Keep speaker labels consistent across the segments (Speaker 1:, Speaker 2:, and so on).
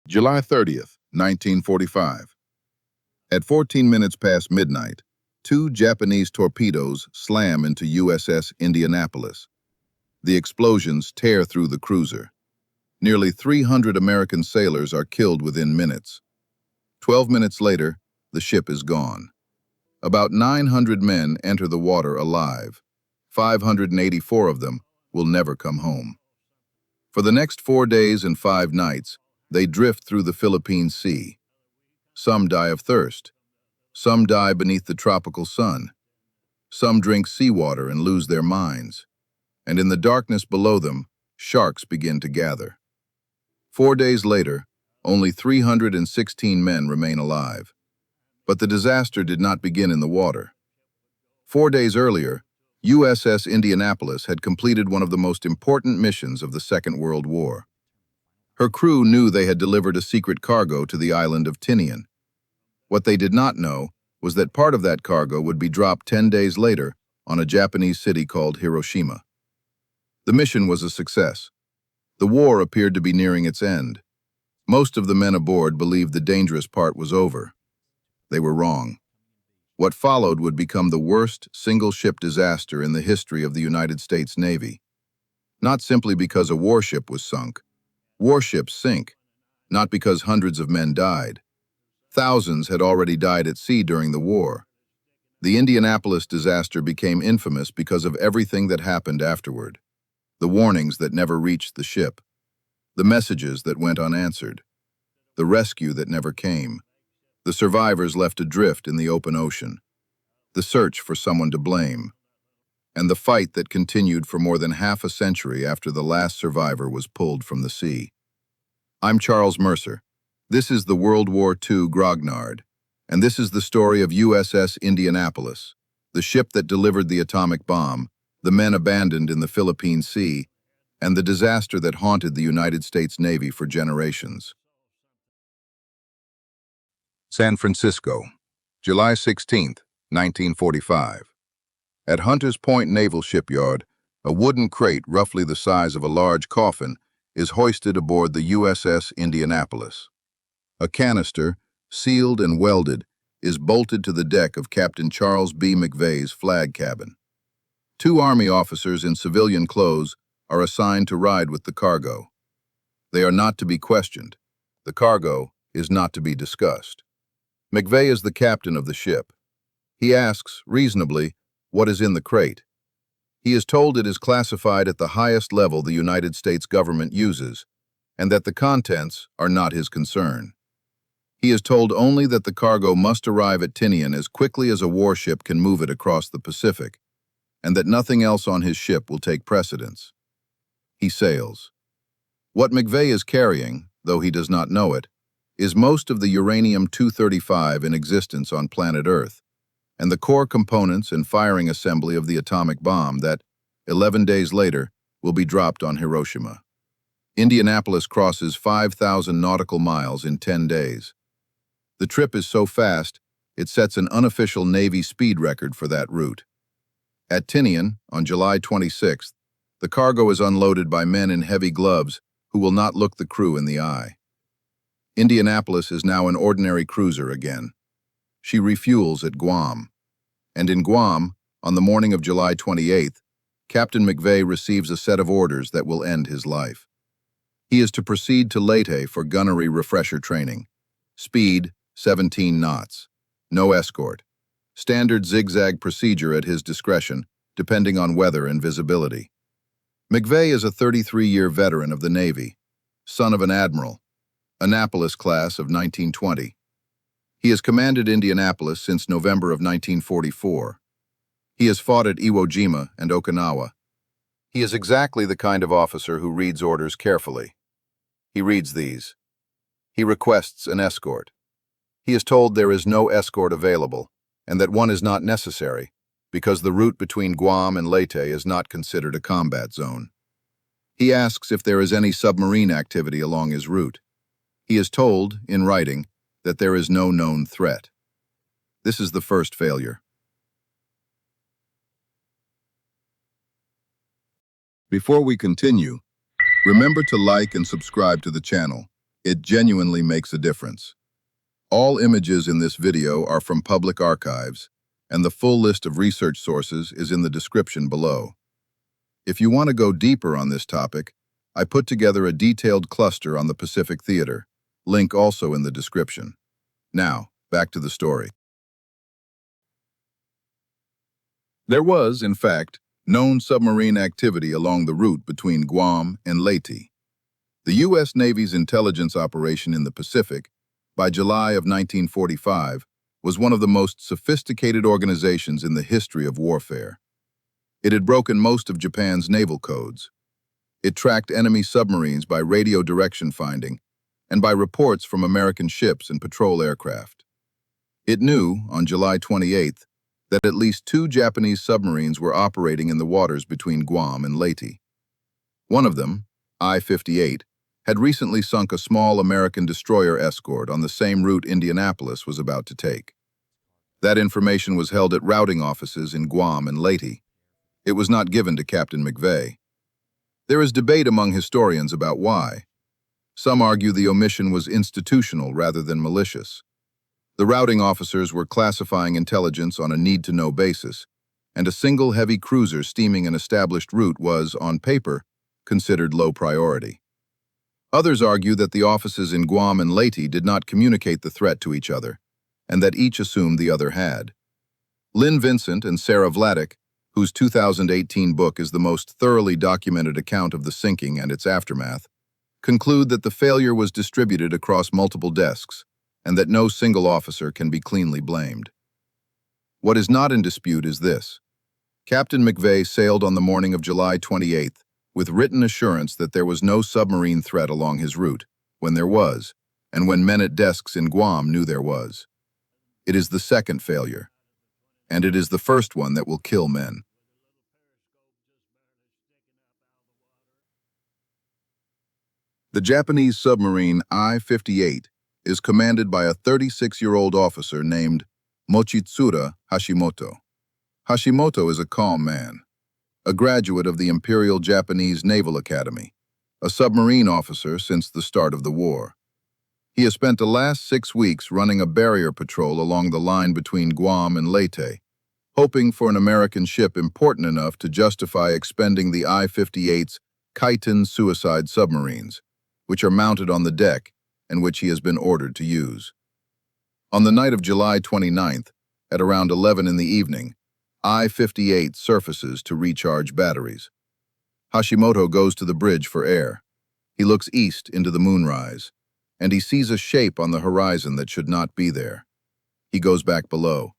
Speaker 1: July 30th, 1945. At 14 minutes past midnight, two Japanese torpedoes slam into USS Indianapolis. The explosions tear through the cruiser. Nearly 300 American sailors are killed within minutes. 12 minutes later, the ship is gone. About 900 men enter the water alive. 584 of them will never come home. For the next 4 days and 5 nights, they drift through the Philippine Sea. Some die of thirst. Some die beneath the tropical sun. Some drink seawater and lose their minds. And in the darkness below them, sharks begin to gather. 4 days later, only 316 men remain alive. But the disaster did not begin in the water. 4 days earlier, USS Indianapolis had completed one of the most important missions of the Second World War. Her crew knew they had delivered a secret cargo to the island of Tinian. What they did not know was that part of that cargo would be dropped 10 days later on a Japanese city called Hiroshima. The mission was a success. The war appeared to be nearing its end. Most of the men aboard believed the dangerous part was over. They were wrong. What followed would become the worst single-ship disaster in the history of the United States Navy. Not simply because a warship was sunk. Warships sink, not because hundreds of men died. Thousands had already died at sea during the war. The Indianapolis disaster became infamous because of everything that happened afterward. The warnings that never reached the ship. The messages that went unanswered. The rescue that never came. The survivors left adrift in the open ocean. The search for someone to blame. And the fight that continued for more than half a century after the last survivor was pulled from the sea. I'm Charles Mercer. This is the World War II Grognard, and this is the story of USS Indianapolis, the ship that delivered the atomic bomb, the men abandoned in the Philippine Sea, and the disaster that haunted the United States Navy for generations. San Francisco, July 16, 1945. At Hunters Point Naval Shipyard, a wooden crate roughly the size of a large coffin is hoisted aboard the USS Indianapolis. A canister, sealed and welded, is bolted to the deck of Captain Charles B. McVeigh's flag cabin. 2 Army officers in civilian clothes are assigned to ride with the cargo. They are not to be questioned. The cargo is not to be discussed. McVeigh is the captain of the ship. He asks, reasonably, what is in the crate. He is told it is classified at the highest level the United States government uses, and that the contents are not his concern. He is told only that the cargo must arrive at Tinian as quickly as a warship can move it across the Pacific, and that nothing else on his ship will take precedence. He sails. What McVeigh is carrying, though he does not know it, is most of the uranium-235 in existence on planet Earth, and the core components and firing assembly of the atomic bomb that, 11 days later, will be dropped on Hiroshima. Indianapolis crosses 5,000 nautical miles in 10 days. The trip is so fast, it sets an unofficial Navy speed record for that route. At Tinian, on July 26th, the cargo is unloaded by men in heavy gloves who will not look the crew in the eye. Indianapolis is now an ordinary cruiser again. She refuels at Guam. And in Guam, on the morning of July 28th, Captain McVeigh receives a set of orders that will end his life. He is to proceed to Leyte for gunnery refresher training. Speed, 17 knots. No escort. Standard zigzag procedure at his discretion, depending on weather and visibility. McVeigh is a 33-year veteran of the Navy, son of an admiral, Annapolis class of 1920. He has commanded Indianapolis since November of 1944. He has fought at Iwo Jima and Okinawa. He is exactly the kind of officer who reads orders carefully. He reads these. He requests an escort. He is told there is no escort available, and that one is not necessary, because the route between Guam and Leyte is not considered a combat zone. He asks if there is any submarine activity along his route. He is told, in writing, that there is no known threat. This is the first failure. Before we continue, remember to like and subscribe to the channel. It genuinely makes a difference. All images in this video are from public archives, and the full list of research sources is in the description below. If you want to go deeper on this topic, I put together a detailed cluster on the Pacific Theater, link also in the description. Now, back to the story. There was, in fact, known submarine activity along the route between Guam and Leyte. The U.S. Navy's intelligence operation in the Pacific, by July of 1945, was one of the most sophisticated organizations in the history of warfare. It had broken most of Japan's naval codes. It tracked enemy submarines by radio direction finding and by reports from American ships and patrol aircraft. It knew, on July 28th, that at least 2 Japanese submarines were operating in the waters between Guam and Leyte. One of them, I-58, had recently sunk a small American destroyer escort on the same route Indianapolis was about to take. That information was held at routing offices in Guam and Leyte. It was not given to Captain McVeigh. There is debate among historians about why. Some argue the omission was institutional rather than malicious. The routing officers were classifying intelligence on a need-to-know basis, and a single heavy cruiser steaming an established route was, on paper, considered low priority. Others argue that the offices in Guam and Leyte did not communicate the threat to each other, and that each assumed the other had. Lynn Vincent and Sarah Vladeck, whose 2018 book is the most thoroughly documented account of the sinking and its aftermath, conclude that the failure was distributed across multiple desks, and that no single officer can be cleanly blamed. What is not in dispute is this. Captain McVeigh sailed on the morning of July 28th with written assurance that there was no submarine threat along his route, when there was, and when men at desks in Guam knew there was. It is the second failure, and it is the first one that will kill men. The Japanese submarine I-58 is commanded by a 36-year-old officer named Mochitsura Hashimoto. Hashimoto is a calm man, a graduate of the Imperial Japanese Naval Academy, a submarine officer since the start of the war. He has spent the last 6 weeks running a barrier patrol along the line between Guam and Leyte, hoping for an American ship important enough to justify expending the I-58's Kaiten suicide submarines, which are mounted on the deck and which he has been ordered to use. On the night of July 29th, at around 11 in the evening, I-58 surfaces to recharge batteries. Hashimoto goes to the bridge for air. He looks east into the moonrise, and he sees a shape on the horizon that should not be there. He goes back below.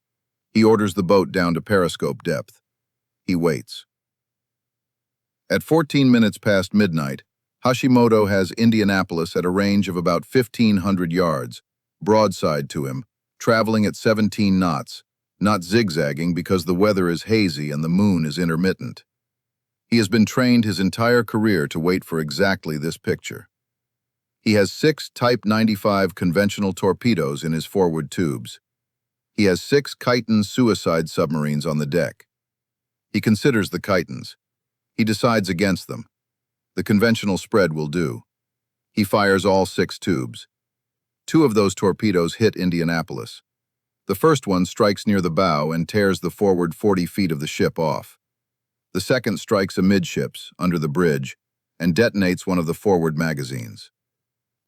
Speaker 1: He orders the boat down to periscope depth. He waits. At 14 minutes past midnight, Hashimoto has Indianapolis at a range of about 1,500 yards, broadside to him, traveling at 17 knots, not zigzagging because the weather is hazy and the moon is intermittent. He has been trained his entire career to wait for exactly this picture. He has 6 Type 95 conventional torpedoes in his forward tubes. He has 6 Kaiten suicide submarines on the deck. He considers the Kaitens. He decides against them. The conventional spread will do. He fires all 6 tubes. 2 of those torpedoes hit Indianapolis. The first one strikes near the bow and tears the forward 40 feet of the ship off. The second strikes amidships, under the bridge, and detonates one of the forward magazines.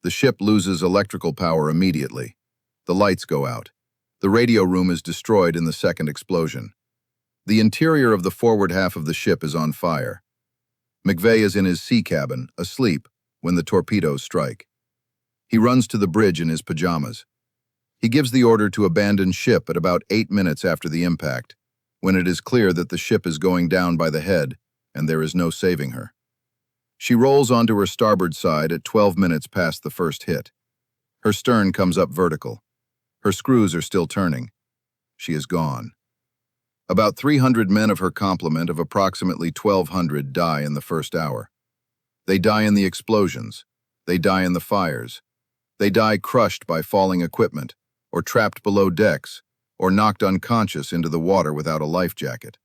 Speaker 1: The ship loses electrical power immediately. The lights go out. The radio room is destroyed in the second explosion. The interior of the forward half of the ship is on fire. McVeigh is in his sea cabin, asleep, when the torpedoes strike. He runs to the bridge in his pajamas. He gives the order to abandon ship at about 8 minutes after the impact, when it is clear that the ship is going down by the head and there is no saving her. She rolls onto her starboard side at 12 minutes past the first hit. Her stern comes up vertical. Her screws are still turning. She is gone. About 300 men of her complement of approximately 1,200 die in the first hour. They die in the explosions. They die in the fires. They die crushed by falling equipment, or trapped below decks, or knocked unconscious into the water without a life jacket.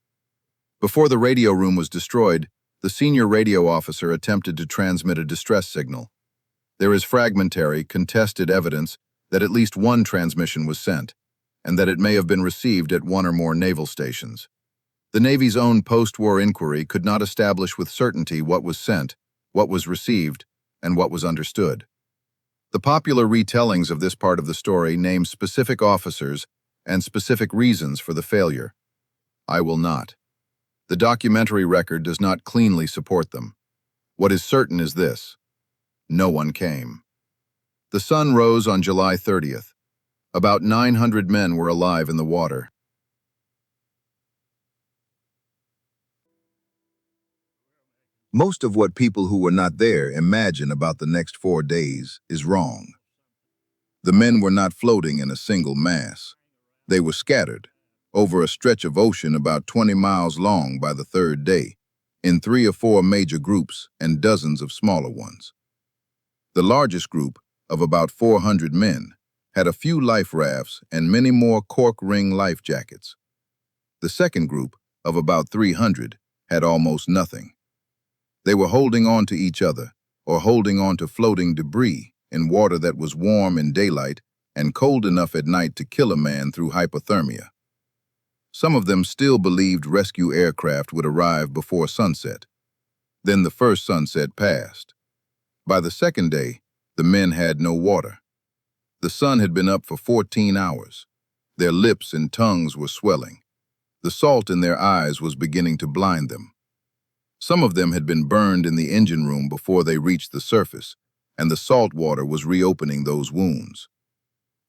Speaker 1: Before the radio room was destroyed, the senior radio officer attempted to transmit a distress signal. There is fragmentary, contested evidence that at least one transmission was sent, and that it may have been received at one or more naval stations. The Navy's own post-war inquiry could not establish with certainty what was sent, what was received, and what was understood. The popular retellings of this part of the story name specific officers and specific reasons for the failure. I will not. The documentary record does not cleanly support them. What is certain is this: no one came. The sun rose on July 30th. About 900 men were alive in the water. Most of what people who were not there imagine about the next 4 days is wrong. The men were not floating in a single mass. They were scattered over a stretch of ocean about 20 miles long by the third day, in 3 or 4 major groups and dozens of smaller ones. The largest group, of about 400 men, had a few life rafts and many more cork ring life jackets. The second group, of about 300, had almost nothing. They were holding on to each other, or holding on to floating debris in water that was warm in daylight and cold enough at night to kill a man through hypothermia. Some of them still believed rescue aircraft would arrive before sunset. Then the first sunset passed. By the second day, the men had no water. The sun had been up for 14 hours. Their lips and tongues were swelling. The salt in their eyes was beginning to blind them. Some of them had been burned in the engine room before they reached the surface, and the salt water was reopening those wounds.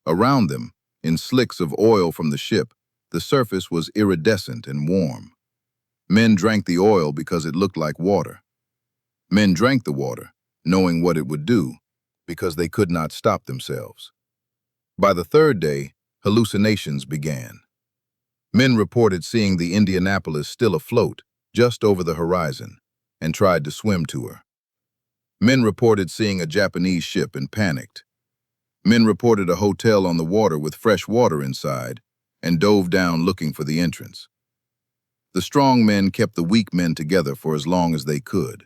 Speaker 1: Around them, in slicks of oil from the ship, the surface was iridescent and warm. Men drank the oil because it looked like water. Men drank the water, knowing what it would do, because they could not stop themselves. By the third day, hallucinations began. Men reported seeing the Indianapolis still afloat, just over the horizon, and tried to swim to her. Men reported seeing a Japanese ship and panicked. Men reported a hotel on the water with fresh water inside and dove down looking for the entrance. The strong men kept the weak men together for as long as they could.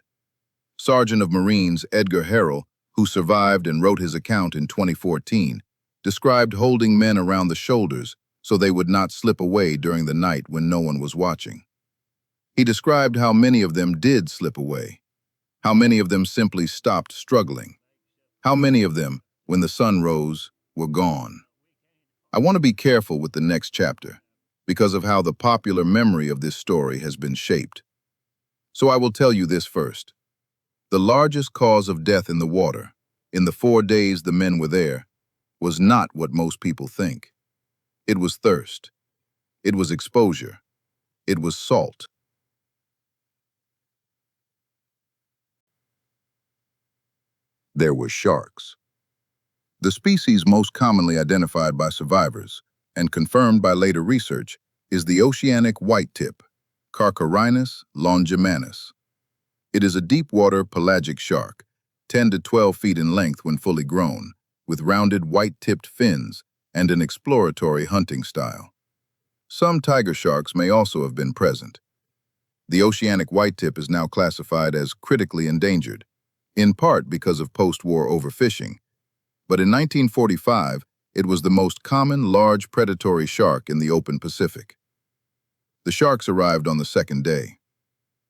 Speaker 1: Sergeant of Marines Edgar Harrell, who survived and wrote his account in 2014, described holding men around the shoulders so they would not slip away during the night when no one was watching. He described how many of them did slip away, how many of them simply stopped struggling, how many of them, when the sun rose, were gone. I want to be careful with the next chapter because of how the popular memory of this story has been shaped. So I will tell you this first. The largest cause of death in the water, in the 4 days the men were there, was not what most people think. It was thirst. It was exposure. It was salt. There were sharks. The species most commonly identified by survivors, and confirmed by later research, is the oceanic white-tip, Carcharinus longimanus. It is a deep-water pelagic shark, 10 to 12 feet in length when fully grown, with rounded white-tipped fins and an exploratory hunting style. Some tiger sharks may also have been present. The oceanic white-tip is now classified as critically endangered, in part because of post-war overfishing, but in 1945, it was the most common large predatory shark in the open Pacific. The sharks arrived on the second day.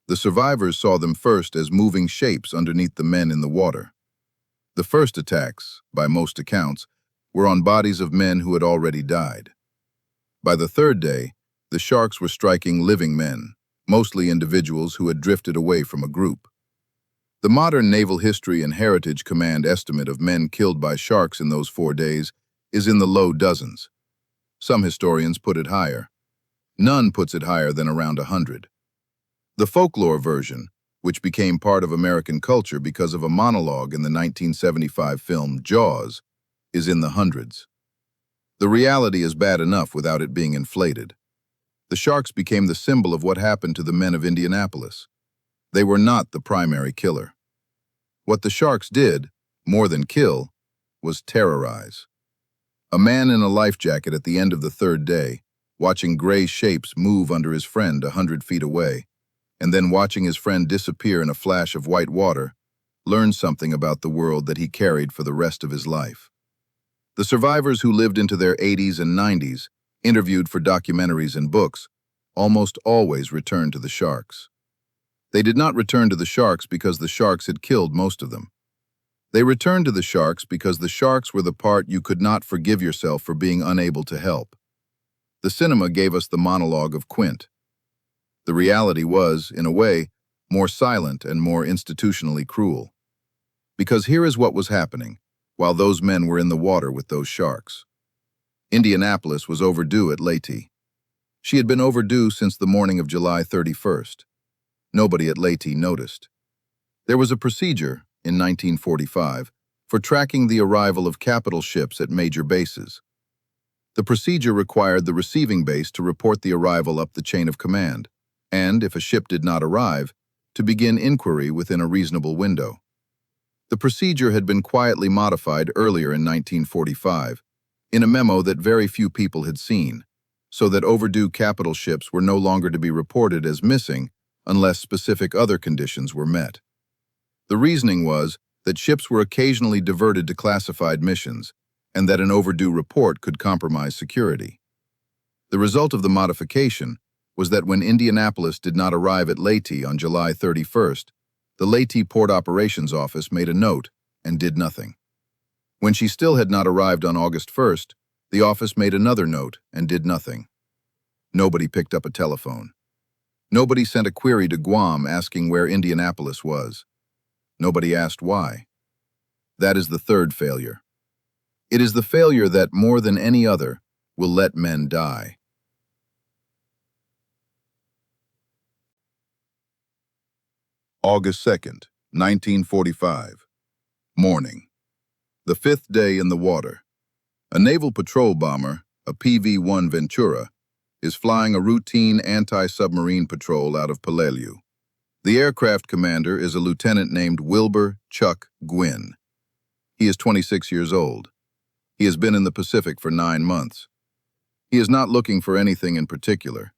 Speaker 1: The survivors saw them first as moving shapes underneath the men in the water. The first attacks, by most accounts, were on bodies of men who had already died. By the third day, the sharks were striking living men, mostly individuals who had drifted away from a group. The modern Naval History and Heritage Command estimate of men killed by sharks in those 4 days is in the low dozens. Some historians put it higher. None puts it higher than around 100. The folklore version, which became part of American culture because of a monologue in the 1975 film Jaws, is in the hundreds. The reality is bad enough without it being inflated. The sharks became the symbol of what happened to the men of Indianapolis. They were not the primary killer. What the sharks did, more than kill, was terrorize. A man in a life jacket at the end of the third day, watching gray shapes move under his friend 100 feet away, and then watching his friend disappear in a flash of white water, learned something about the world that he carried for the rest of his life. The survivors who lived into their 80s and 90s, interviewed for documentaries and books, almost always returned to the sharks. They did not return to the sharks because the sharks had killed most of them. They returned to the sharks because the sharks were the part you could not forgive yourself for being unable to help. The cinema gave us the monologue of Quint. The reality was, in a way, more silent and more institutionally cruel. Because here is what was happening, while those men were in the water with those sharks. Indianapolis was overdue at Leyte. She had been overdue since the morning of July 31st. Nobody at Leyte noticed. There was a procedure, in 1945, for tracking the arrival of capital ships at major bases. The procedure required the receiving base to report the arrival up the chain of command, and, if a ship did not arrive, to begin inquiry within a reasonable window. The procedure had been quietly modified earlier in 1945, in a memo that very few people had seen, so that overdue capital ships were no longer to be reported as missing unless specific other conditions were met. The reasoning was that ships were occasionally diverted to classified missions, and that an overdue report could compromise security. The result of the modification was that when Indianapolis did not arrive at Leyte on July 31st, the Leyte Port Operations Office made a note and did nothing. When she still had not arrived on August 1st, the office made another note and did nothing. Nobody picked up a telephone. Nobody sent a query to Guam asking where Indianapolis was. Nobody asked why. That is the third failure. It is the failure that, more than any other, will let men die. August 2nd, 1945. Morning. The fifth day in the water. A naval patrol bomber, a PV-1 Ventura, is flying a routine anti-submarine patrol out of Peleliu. The aircraft commander is a lieutenant named Wilbur Chuck Gwynn. He is 26 years old. He has been in the Pacific for 9 months. He is not looking for anything in particular.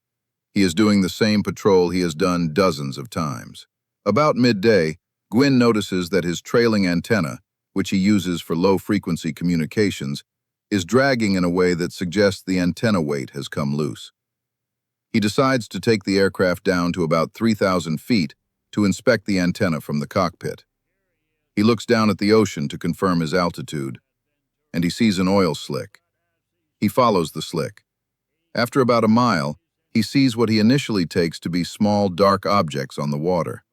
Speaker 1: He is doing the same patrol he has done dozens of times. About midday, Gwynn notices that his trailing antenna, which he uses for low-frequency communications, is dragging in a way that suggests the antenna weight has come loose. He decides to take the aircraft down to about 3,000 feet to inspect the antenna from the cockpit. He looks down at the ocean to confirm his altitude, and he sees an oil slick. He follows the slick. After about a mile, he sees what he initially takes to be small, dark objects on the water.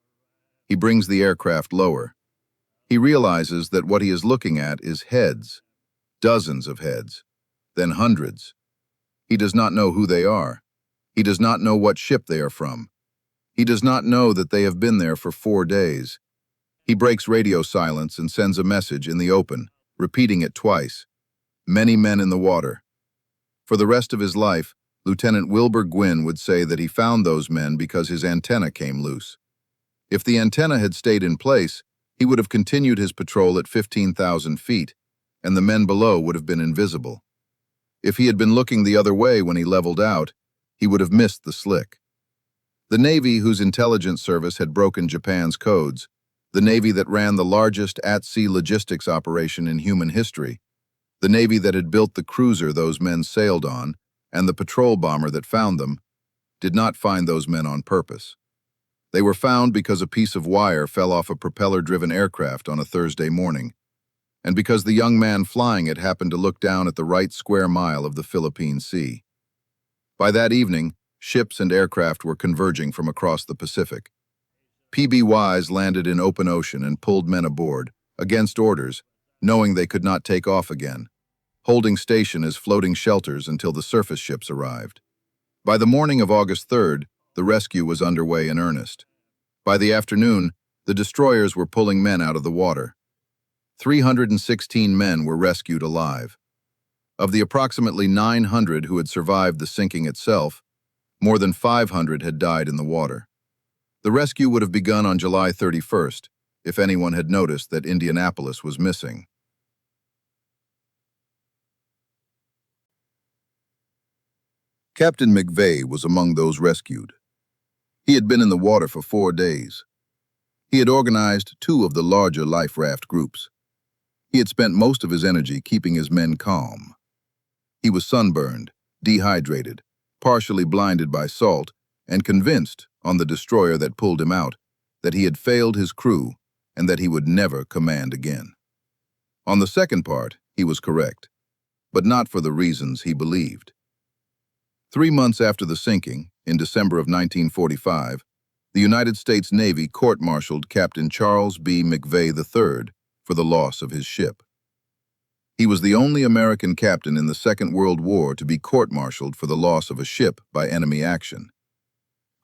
Speaker 1: He brings the aircraft lower. He realizes that what he is looking at is heads, dozens of heads, then hundreds. He does not know who they are. He does not know what ship they are from. He does not know that they have been there for 4 days. He breaks radio silence and sends a message in the open, repeating it twice. Many men in the water. For the rest of his life, Lieutenant Wilbur Gwynn would say that he found those men because his antenna came loose. If the antenna had stayed in place, he would have continued his patrol at 15,000 feet, and the men below would have been invisible. If he had been looking the other way when he leveled out, he would have missed the slick. The Navy, whose intelligence service had broken Japan's codes, the Navy that ran the largest at-sea logistics operation in human history, the Navy that had built the cruiser those men sailed on, and the patrol bomber that found them, did not find those men on purpose. They were found because a piece of wire fell off a propeller-driven aircraft on a Thursday morning, and because the young man flying it happened to look down at the right square mile of the Philippine Sea. By that evening, ships and aircraft were converging from across the Pacific. PBYs landed in open ocean and pulled men aboard, against orders, knowing they could not take off again, holding station as floating shelters until the surface ships arrived. By the morning of August 3rd, the rescue was underway in earnest. By the afternoon, the destroyers were pulling men out of the water. 316 men were rescued alive. Of the approximately 900 who had survived the sinking itself, more than 500 had died in the water. The rescue would have begun on July 31st, if anyone had noticed that Indianapolis was missing. Captain McVeigh was among those rescued. He had been in the water for 4 days. He had organized two of the larger life raft groups. He had spent most of his energy keeping his men calm. He was sunburned, dehydrated, partially blinded by salt, and convinced, on the destroyer that pulled him out, that he had failed his crew and that he would never command again. On the second part, he was correct, but not for the reasons he believed. 3 months after the sinking, in December of 1945, the United States Navy court-martialed Captain Charles B. McVay III for the loss of his ship. He was the only American captain in the Second World War to be court-martialed for the loss of a ship by enemy action.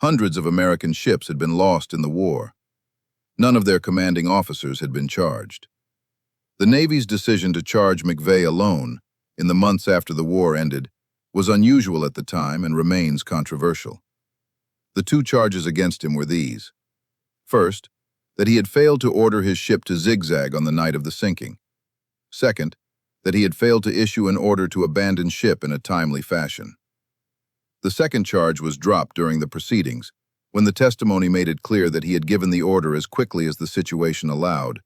Speaker 1: Hundreds of American ships had been lost in the war. None of their commanding officers had been charged. The Navy's decision to charge McVay alone, in the months after the war ended, was unusual at the time and remains controversial. The two charges against him were these. First, that he had failed to order his ship to zigzag on the night of the sinking. Second, that he had failed to issue an order to abandon ship in a timely fashion. The second charge was dropped during the proceedings, when the testimony made it clear that he had given the order as quickly as the situation allowed,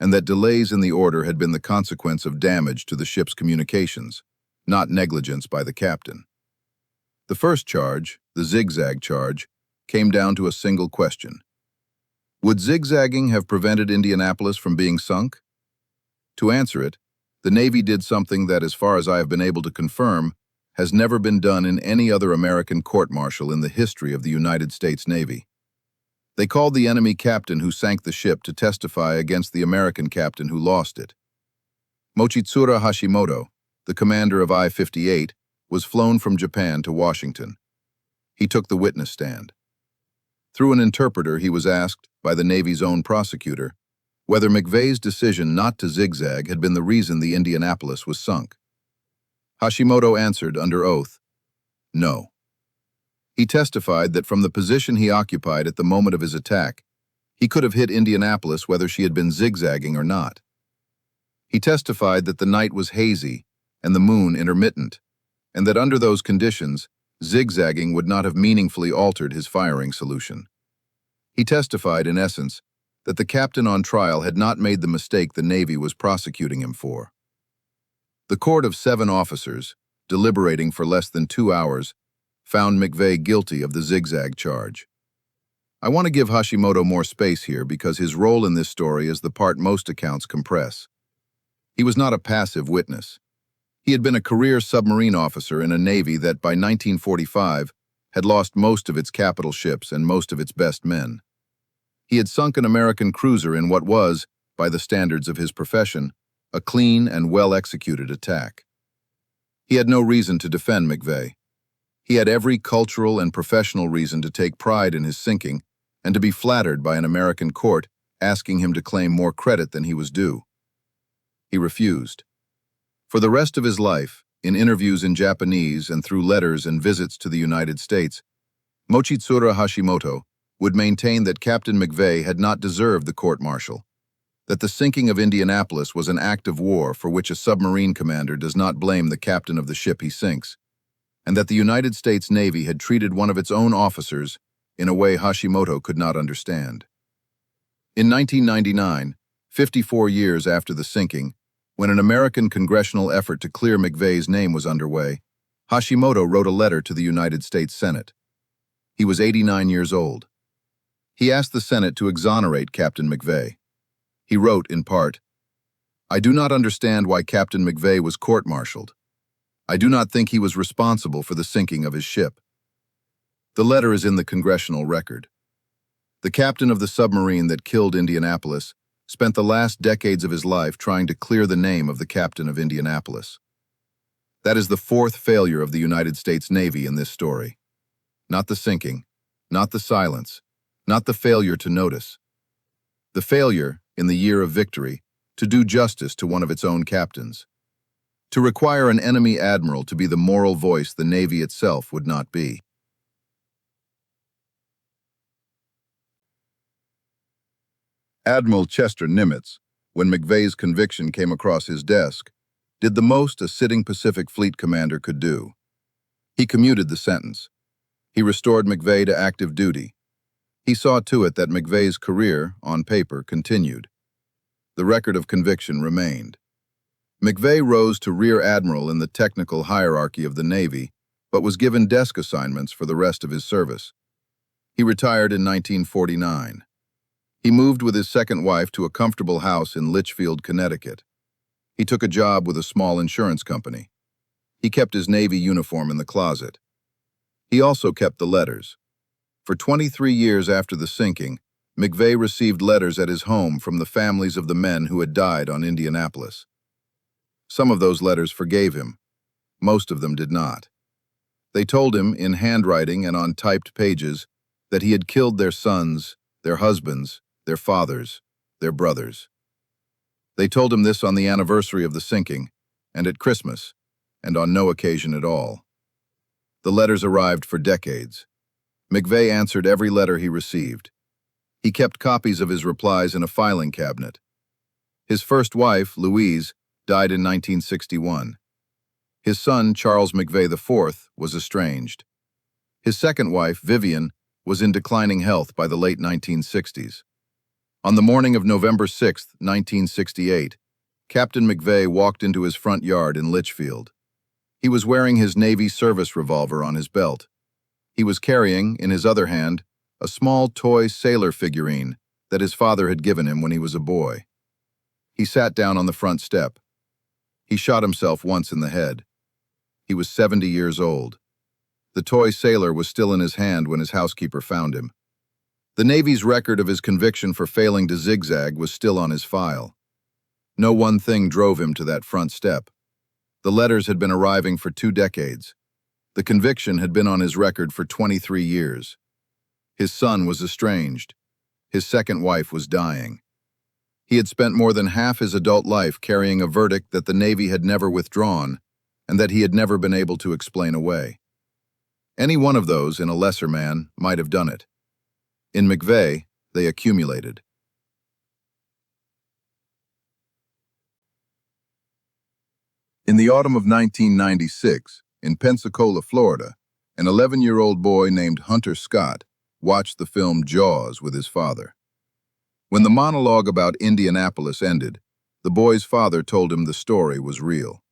Speaker 1: and that delays in the order had been the consequence of damage to the ship's communications, not negligence by the captain. The first charge, the zigzag charge, came down to a single question. Would zigzagging have prevented Indianapolis from being sunk? To answer it, the Navy did something that, as far as I have been able to confirm, has never been done in any other American court-martial in the history of the United States Navy. They called the enemy captain who sank the ship to testify against the American captain who lost it. Mochitsura Hashimoto, the commander of I-58, was flown from Japan to Washington. He took the witness stand. Through an interpreter, he was asked, by the Navy's own prosecutor, whether McVay's decision not to zigzag had been the reason the Indianapolis was sunk. Hashimoto answered under oath, no. He testified that from the position he occupied at the moment of his attack, he could have hit Indianapolis whether she had been zigzagging or not. He testified that the night was hazy and the moon intermittent, and that under those conditions, zigzagging would not have meaningfully altered his firing solution. He testified, in essence, that the captain on trial had not made the mistake the Navy was prosecuting him for. The court of 7 officers, deliberating for less than 2 hours, found McVay guilty of the zigzag charge. I want to give Hashimoto more space here because his role in this story is the part most accounts compress. He was not a passive witness. He had been a career submarine officer in a Navy that, by 1945, had lost most of its capital ships and most of its best men. He had sunk an American cruiser in what was, by the standards of his profession, a clean and well-executed attack. He had no reason to defend McVay. He had every cultural and professional reason to take pride in his sinking and to be flattered by an American court asking him to claim more credit than he was due. He refused. For the rest of his life, in interviews in Japanese and through letters and visits to the United States, Mochitsura Hashimoto would maintain that Captain McVay had not deserved the court-martial, that the sinking of Indianapolis was an act of war for which a submarine commander does not blame the captain of the ship he sinks, and that the United States Navy had treated one of its own officers in a way Hashimoto could not understand. In 1999, 54 years after the sinking, when an American congressional effort to clear McVay's name was underway, Hashimoto wrote a letter to the United States Senate. He was 89 years old. He asked the Senate to exonerate Captain McVay. He wrote, in part, "I do not understand why Captain McVay was court-martialed. I do not think he was responsible for the sinking of his ship." The letter is in the Congressional record. The captain of the submarine that killed Indianapolis spent the last decades of his life trying to clear the name of the captain of Indianapolis. That is the 4th failure of the United States Navy in this story. Not the sinking, not the silence, not the failure to notice. The failure, in the year of victory, to do justice to one of its own captains. To require an enemy admiral to be the moral voice the Navy itself would not be. Admiral Chester Nimitz, when McVay's conviction came across his desk, did the most a sitting Pacific Fleet commander could do. He commuted the sentence. He restored McVay to active duty. He saw to it that McVeigh's career, on paper, continued. The record of conviction remained. McVeigh rose to Rear Admiral in the technical hierarchy of the Navy, but was given desk assignments for the rest of his service. He retired in 1949. He moved with his second wife to a comfortable house in Litchfield, Connecticut. He took a job with a small insurance company. He kept his Navy uniform in the closet. He also kept the letters. For 23 years after the sinking, McVeigh received letters at his home from the families of the men who had died on Indianapolis. Some of those letters forgave him. Most of them did not. They told him, in handwriting and on typed pages, that he had killed their sons, their husbands, their fathers, their brothers. They told him this on the anniversary of the sinking, and at Christmas, and on no occasion at all. The letters arrived for decades. McVeigh answered every letter he received. He kept copies of his replies in a filing cabinet. His first wife, Louise, died in 1961. His son, Charles McVeigh IV, was estranged. His second wife, Vivian, was in declining health by the late 1960s. On the morning of November 6, 1968, Captain McVeigh walked into his front yard in Litchfield. He was wearing his Navy service revolver on his belt. He was carrying, in his other hand, a small toy sailor figurine that his father had given him when he was a boy. He sat down on the front step. He shot himself once in the head. He was 70 years old. The toy sailor was still in his hand when his housekeeper found him. The Navy's record of his conviction for failing to zigzag was still on his file. No one thing drove him to that front step. The letters had been arriving for 2 decades. The conviction had been on his record for 23 years. His son was estranged. His second wife was dying. He had spent more than half his adult life carrying a verdict that the Navy had never withdrawn and that he had never been able to explain away. Any one of those, in a lesser man, might have done it. In McVeigh, they accumulated. In the autumn of 1996, in Pensacola, Florida, an 11-year-old boy named Hunter Scott watched the film Jaws with his father. When the monologue about Indianapolis ended, the boy's father told him the story was real.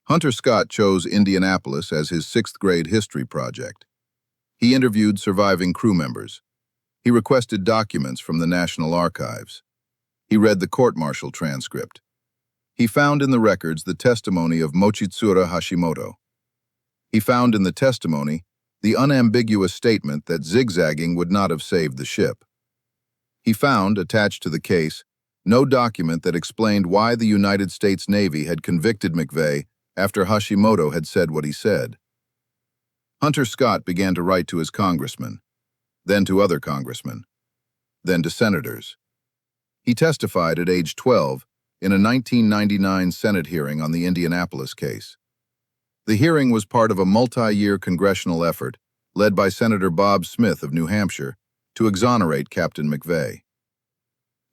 Speaker 1: Hunter Scott chose Indianapolis as his 6th-grade history project. He interviewed surviving crew members. He requested documents from the National Archives. He read the court-martial transcript. He found in the records the testimony of Mochitsura Hashimoto. He found in the testimony the unambiguous statement that zigzagging would not have saved the ship. He found, attached to the case, no document that explained why the United States Navy had convicted McVeigh after Hashimoto had said what he said. Hunter Scott began to write to his congressman, then to other congressmen, then to senators. He testified at age 12 in a 1999 Senate hearing on the Indianapolis case. The hearing was part of a multi-year congressional effort led by Senator Bob Smith of New Hampshire to exonerate Captain McVeigh.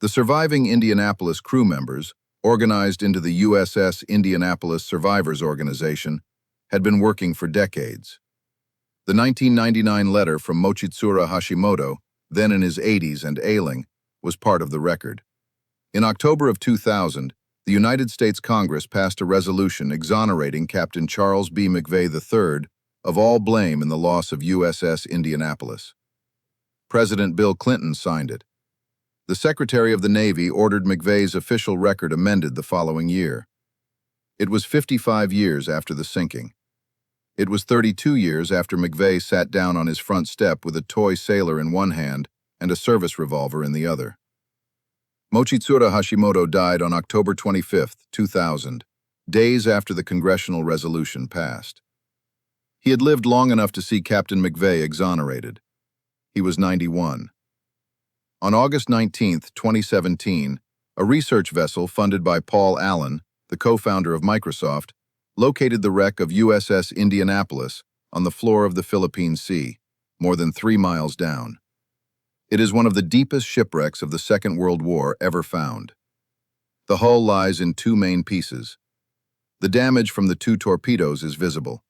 Speaker 1: The surviving Indianapolis crew members, organized into the USS Indianapolis Survivors Organization, had been working for decades. The 1999 letter from Mochitsura Hashimoto, then in his 80s and ailing, was part of the record. In October of 2000, the United States Congress passed a resolution exonerating Captain Charles B. McVeigh III of all blame in the loss of USS Indianapolis. President Bill Clinton signed it. The Secretary of the Navy ordered McVeigh's official record amended the following year. It was 55 years after the sinking. It was 32 years after McVeigh sat down on his front step with a toy sailor in one hand and a service revolver in the other. Mochitsura Hashimoto died on October 25, 2000, days after the Congressional resolution passed. He had lived long enough to see Captain McVeigh exonerated. He was 91. On August 19, 2017, a research vessel funded by Paul Allen, the co-founder of Microsoft, located the wreck of USS Indianapolis on the floor of the Philippine Sea, more than 3 miles down. It is one of the deepest shipwrecks of the Second World War ever found. The hull lies in 2 main pieces. The damage from the 2 torpedoes is visible.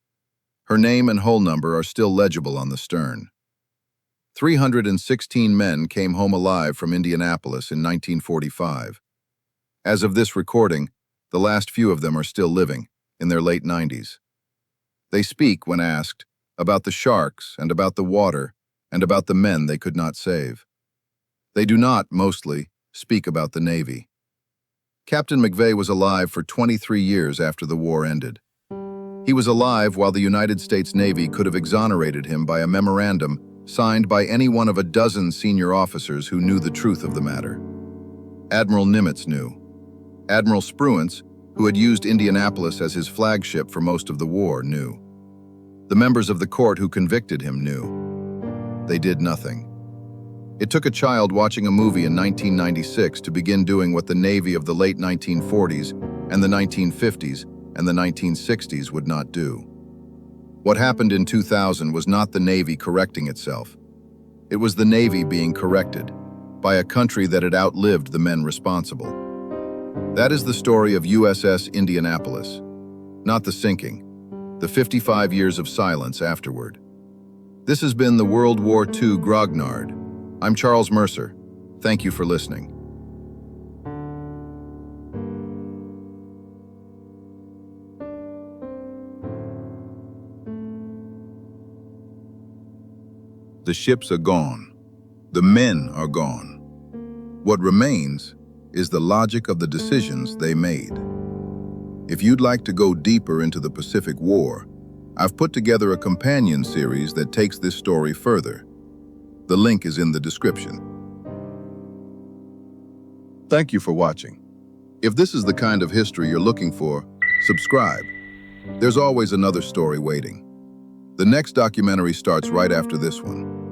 Speaker 1: Her name and hull number are still legible on the stern. 316 men came home alive from Indianapolis in 1945. As of this recording, the last few of them are still living, in their late 90s. They speak, when asked, about the sharks and about the water and about the men they could not save. They do not, mostly, speak about the Navy. Captain McVeigh was alive for 23 years after the war ended. He was alive while the United States Navy could have exonerated him by a memorandum signed by any one of a dozen senior officers who knew the truth of the matter. Admiral Nimitz knew. Admiral Spruance, who had used Indianapolis as his flagship for most of the war, knew. The members of the court who convicted him knew. They did nothing. It took a child watching a movie in 1996 to begin doing what the Navy of the late 1940s and the 1950s and the 1960s would not do. What happened in 2000 was not the Navy correcting itself. It was the Navy being corrected by a country that had outlived the men responsible. That is the story of USS Indianapolis, not the sinking, the 55 years of silence afterward. This has been the World War II Grognard. I'm Charles Mercer. Thank you for listening. The ships are gone. The men are gone. What remains is the logic of the decisions they made. If you'd like to go deeper into the Pacific War, I've put together a companion series that takes this story further. The link is in the description. Thank you for watching. If this is the kind of history you're looking for, subscribe. There's always another story waiting. The next documentary starts right after this one.